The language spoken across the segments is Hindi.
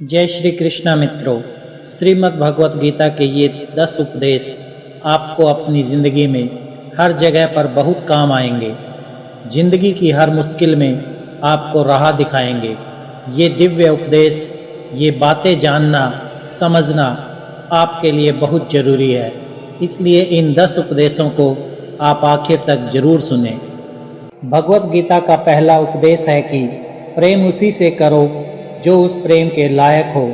जय श्री कृष्णा मित्रों। श्रीमद् भगवत गीता के ये 10 उपदेश आपको अपनी ज़िंदगी में हर जगह पर बहुत काम आएंगे। जिंदगी की हर मुश्किल में आपको राह दिखाएंगे। ये दिव्य उपदेश, ये बातें जानना समझना आपके लिए बहुत ज़रूरी है। इसलिए इन 10 उपदेशों को आप आखिर तक जरूर सुनें। भगवत गीता का पहला उपदेश है कि प्रेम उसी से करो जो उस प्रेम के लायक हो।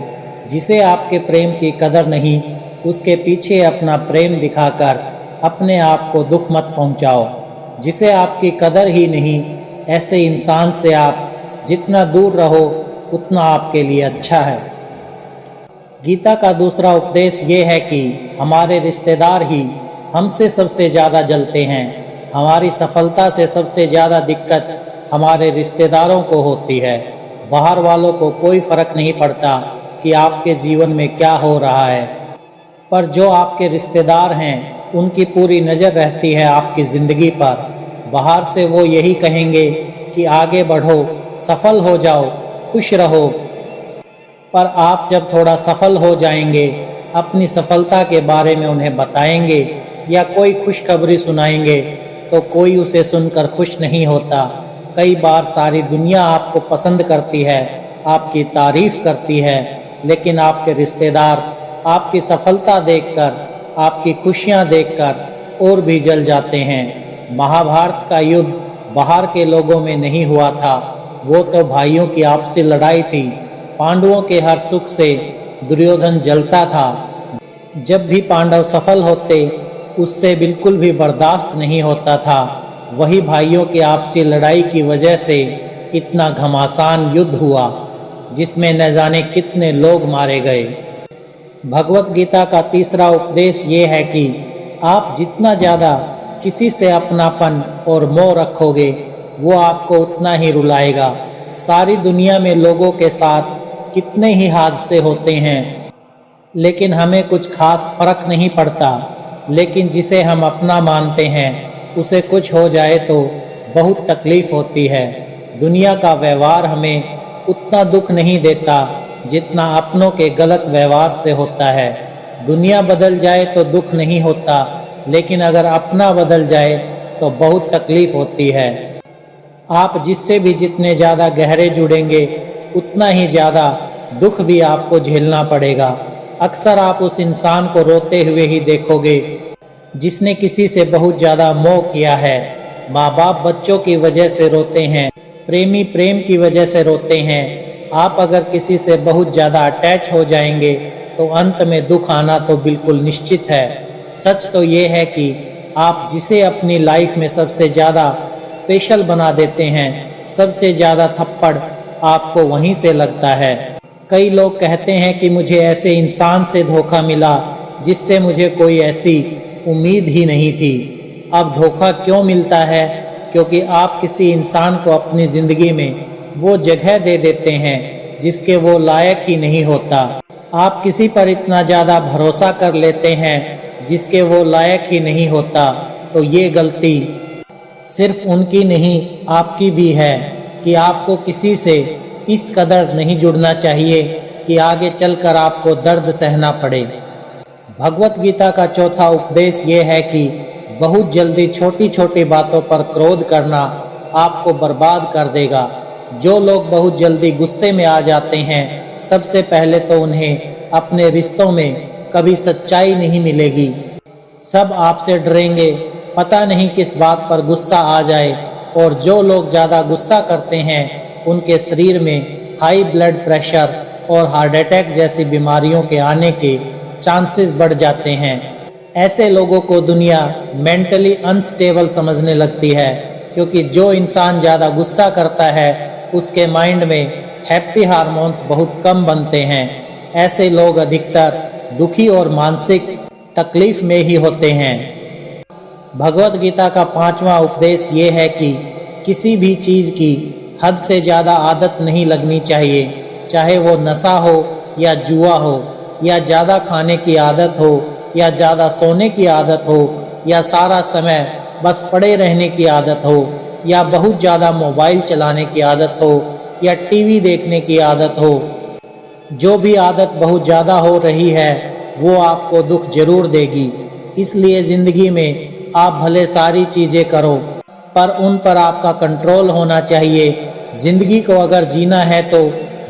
जिसे आपके प्रेम की कदर नहीं, उसके पीछे अपना प्रेम दिखाकर अपने आप को दुख मत पहुंचाओ। जिसे आपकी कदर ही नहीं, ऐसे इंसान से आप जितना दूर रहो उतना आपके लिए अच्छा है। गीता का दूसरा उपदेश ये है कि हमारे रिश्तेदार ही हमसे सबसे ज़्यादा जलते हैं। हमारी सफलता से सबसे ज़्यादा दिक्कत हमारे रिश्तेदारों को होती है। बाहर वालों को कोई फर्क नहीं पड़ता कि आपके जीवन में क्या हो रहा है, पर जो आपके रिश्तेदार हैं उनकी पूरी नज़र रहती है आपकी ज़िंदगी पर। बाहर से वो यही कहेंगे कि आगे बढ़ो, सफल हो जाओ, खुश रहो, पर आप जब थोड़ा सफल हो जाएंगे, अपनी सफलता के बारे में उन्हें बताएंगे या कोई खुशखबरी सुनाएंगे तो कोई उसे सुनकर खुश नहीं होता। कई बार सारी दुनिया आपको पसंद करती है, आपकी तारीफ करती है, लेकिन आपके रिश्तेदार आपकी सफलता देखकर, आपकी खुशियां देखकर और भी जल जाते हैं। महाभारत का युद्ध बाहर के लोगों में नहीं हुआ था, वो तो भाइयों की आपसी लड़ाई थी। पांडवों के हर सुख से दुर्योधन जलता था। जब भी पांडव सफल होते उससे बिल्कुल भी बर्दाश्त नहीं होता था। वही भाइयों की आपसी लड़ाई की वजह से इतना घमासान युद्ध हुआ जिसमें न जाने कितने लोग मारे गए। भगवत गीता का तीसरा उपदेश ये है कि आप जितना ज़्यादा किसी से अपनापन और मोह रखोगे, वो आपको उतना ही रुलाएगा। सारी दुनिया में लोगों के साथ कितने ही हादसे होते हैं, लेकिन हमें कुछ खास फर्क नहीं पड़ता। लेकिन जिसे हम अपना मानते हैं उसे कुछ हो जाए तो बहुत तकलीफ होती है। दुनिया का व्यवहार हमें उतना दुख नहीं देता जितना अपनों के गलत व्यवहार से होता है। दुनिया बदल जाए तो दुख नहीं होता, लेकिन अगर अपना बदल जाए तो बहुत तकलीफ होती है। आप जिससे भी जितने ज़्यादा गहरे जुड़ेंगे उतना ही ज़्यादा दुख भी आपको झेलना पड़ेगा। अक्सर आप उस इंसान को रोते हुए ही देखोगे जिसने किसी से बहुत ज़्यादा मोह किया है। माँ बाप बच्चों की वजह से रोते हैं, प्रेमी प्रेम की वजह से रोते हैं। आप अगर किसी से बहुत ज़्यादा अटैच हो जाएंगे तो अंत में दुख आना तो बिल्कुल निश्चित है। सच तो ये है कि आप जिसे अपनी लाइफ में सबसे ज़्यादा स्पेशल बना देते हैं, सबसे ज़्यादा थप्पड़ आपको वहीं से लगता है। कई लोग कहते हैं कि मुझे ऐसे इंसान से धोखा मिला जिससे मुझे कोई ऐसी उम्मीद ही नहीं थी। अब धोखा क्यों मिलता है? क्योंकि आप किसी इंसान को अपनी ज़िंदगी में वो जगह दे देते हैं जिसके वो लायक ही नहीं होता। आप किसी पर इतना ज़्यादा भरोसा कर लेते हैं जिसके वो लायक ही नहीं होता। तो ये गलती सिर्फ उनकी नहीं, आपकी भी है कि आपको किसी से इस कदर नहीं जुड़ना चाहिए कि आगे चलकर आपको दर्द सहना पड़े। भगवत गीता का चौथा उपदेश ये है कि बहुत जल्दी छोटी छोटी बातों पर क्रोध करना आपको बर्बाद कर देगा। जो लोग बहुत जल्दी गुस्से में आ जाते हैं, सबसे पहले तो उन्हें अपने रिश्तों में कभी सच्चाई नहीं मिलेगी। सब आपसे डरेंगे, पता नहीं किस बात पर गुस्सा आ जाए। और जो लोग ज़्यादा गुस्सा करते हैं उनके शरीर में हाई ब्लड प्रेशर और हार्ट अटैक जैसी बीमारियों के आने के चांसेस बढ़ जाते हैं। ऐसे लोगों को दुनिया मेंटली अनस्टेबल समझने लगती है, क्योंकि जो इंसान ज़्यादा गुस्सा करता है उसके माइंड में हैप्पी हार्मोन्स बहुत कम बनते हैं। ऐसे लोग अधिकतर दुखी और मानसिक तकलीफ में ही होते हैं। भगवत गीता का पांचवा उपदेश ये है कि किसी भी चीज़ की हद से ज़्यादा आदत नहीं लगनी चाहिए, चाहे वो नशा हो या जुआ हो, या ज़्यादा खाने की आदत हो, या ज़्यादा सोने की आदत हो, या सारा समय बस पड़े रहने की आदत हो, या बहुत ज़्यादा मोबाइल चलाने की आदत हो, या टीवी देखने की आदत हो। जो भी आदत बहुत ज़्यादा हो रही है वो आपको दुख जरूर देगी। इसलिए ज़िंदगी में आप भले सारी चीज़ें करो पर उन पर आपका कंट्रोल होना चाहिए। ज़िंदगी को अगर जीना है तो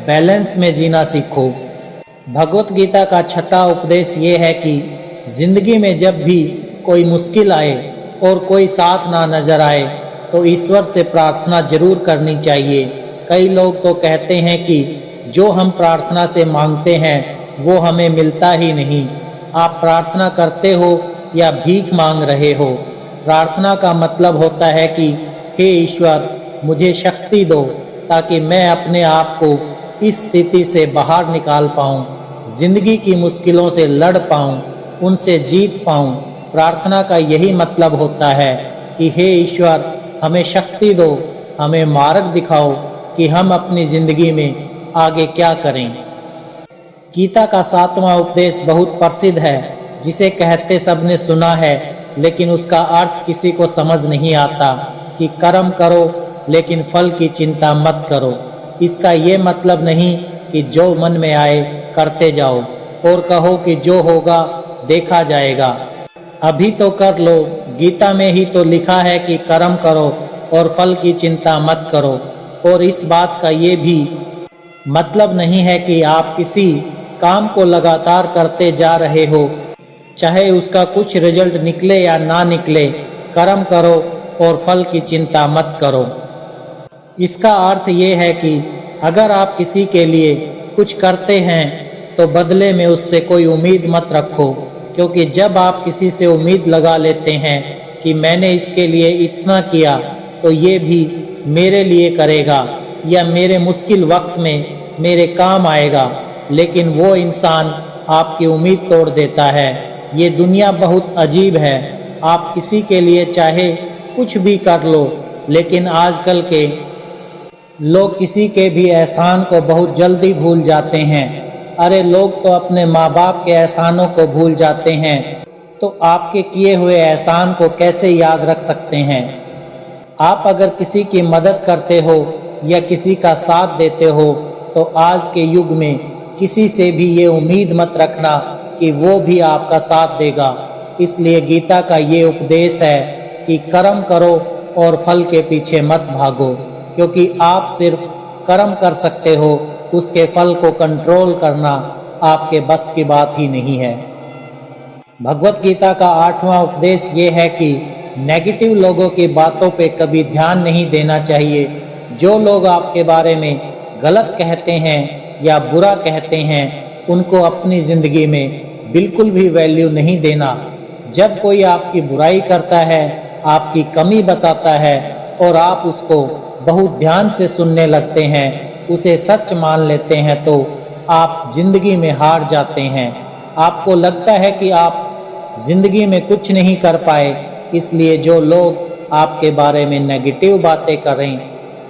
बैलेंस में जीना सीखो। भगवत गीता का छठा उपदेश ये है कि ज़िंदगी में जब भी कोई मुश्किल आए और कोई साथ ना नजर आए तो ईश्वर से प्रार्थना जरूर करनी चाहिए। कई लोग तो कहते हैं कि जो हम प्रार्थना से मांगते हैं वो हमें मिलता ही नहीं। आप प्रार्थना करते हो या भीख मांग रहे हो? प्रार्थना का मतलब होता है कि हे ईश्वर, मुझे शक्ति दो ताकि मैं अपने आप को इस स्थिति से बाहर निकाल पाऊं, जिंदगी की मुश्किलों से लड़ पाऊं, उनसे जीत पाऊं। प्रार्थना का यही मतलब होता है कि हे ईश्वर, हमें शक्ति दो, हमें मार्ग दिखाओ कि हम अपनी जिंदगी में आगे क्या करें। गीता का 7वां उपदेश बहुत प्रसिद्ध है, जिसे कहते सबने सुना है, लेकिन उसका अर्थ किसी को समझ नहीं आता कि कर्म करो लेकिन फल की चिंता मत करो। इसका ये मतलब नहीं कि जो मन में आए करते जाओ और कहो कि जो होगा देखा जाएगा, अभी तो कर लो। गीता में ही तो लिखा है कि कर्म करो और फल की चिंता मत करो। और इस बात का ये भी मतलब नहीं है कि आप किसी काम को लगातार करते जा रहे हो, चाहे उसका कुछ रिजल्ट निकले या ना निकले, कर्म करो और फल की चिंता मत करो। इसका अर्थ ये है कि अगर आप किसी के लिए कुछ करते हैं तो बदले में उससे कोई उम्मीद मत रखो, क्योंकि जब आप किसी से उम्मीद लगा लेते हैं कि मैंने इसके लिए इतना किया तो ये भी मेरे लिए करेगा या मेरे मुश्किल वक्त में मेरे काम आएगा, लेकिन वो इंसान आपकी उम्मीद तोड़ देता है। ये दुनिया बहुत अजीब है। आप किसी के लिए चाहे कुछ भी कर लो, लेकिन आजकल के लोग किसी के भी एहसान को बहुत जल्दी भूल जाते हैं। अरे लोग तो अपने माँ बाप के एहसानों को भूल जाते हैं, तो आपके किए हुए एहसान को कैसे याद रख सकते हैं। आप अगर किसी की मदद करते हो या किसी का साथ देते हो तो आज के युग में किसी से भी ये उम्मीद मत रखना कि वो भी आपका साथ देगा। इसलिए गीता का ये उपदेश है कि कर्म करो और फल के पीछे मत भागो, क्योंकि आप सिर्फ कर्म कर सकते हो, उसके फल को कंट्रोल करना आपके बस की बात ही नहीं है। भगवत गीता का 8वां उपदेश ये है कि नेगेटिव लोगों की बातों पे कभी ध्यान नहीं देना चाहिए। जो लोग आपके बारे में गलत कहते हैं या बुरा कहते हैं, उनको अपनी जिंदगी में बिल्कुल भी वैल्यू नहीं देना। जब कोई आपकी बुराई करता है, आपकी कमी बताता है और आप उसको बहुत ध्यान से सुनने लगते हैं, उसे सच मान लेते हैं, तो आप जिंदगी में हार जाते हैं। आपको लगता है कि आप जिंदगी में कुछ नहीं कर पाए, इसलिए जो लोग आपके बारे में नेगेटिव बातें करें,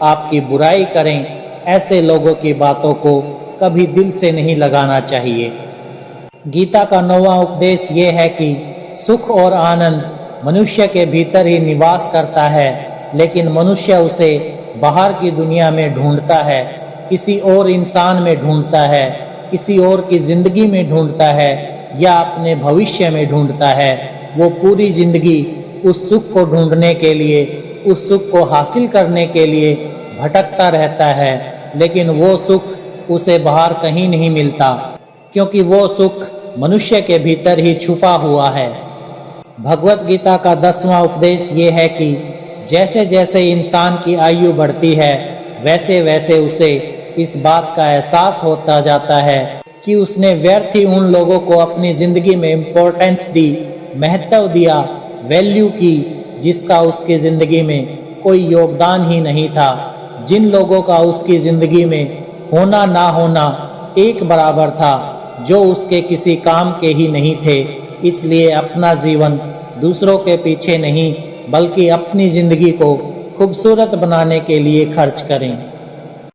आपकी बुराई करें, ऐसे लोगों की बातों को कभी दिल से नहीं लगाना चाहिए। गीता का 9वां उपदेश ये है कि सुख और आनंद मनुष्य के भीतर ही निवास करता है, लेकिन मनुष्य उसे बाहर की दुनिया में ढूंढता है, किसी और इंसान में ढूंढता है, किसी और की जिंदगी में ढूंढता है या अपने भविष्य में ढूंढता है। वो पूरी जिंदगी उस सुख को ढूंढने के लिए, उस सुख को हासिल करने के लिए भटकता रहता है, लेकिन वो सुख उसे बाहर कहीं नहीं मिलता, क्योंकि वो सुख मनुष्य के भीतर ही छुपा हुआ है। भगवत गीता का 10वां उपदेश ये है कि जैसे जैसे इंसान की आयु बढ़ती है, वैसे वैसे उसे इस बात का एहसास होता जाता है कि उसने व्यर्थ ही उन लोगों को अपनी जिंदगी में इम्पोर्टेंस दी, महत्व दिया, वैल्यू की, जिसका उसकी जिंदगी में कोई योगदान ही नहीं था। जिन लोगों का उसकी जिंदगी में होना ना होना एक बराबर था, जो उसके किसी काम के ही नहीं थे। इसलिए अपना जीवन दूसरों के पीछे नहीं, बल्कि अपनी जिंदगी को खूबसूरत बनाने के लिए खर्च करें।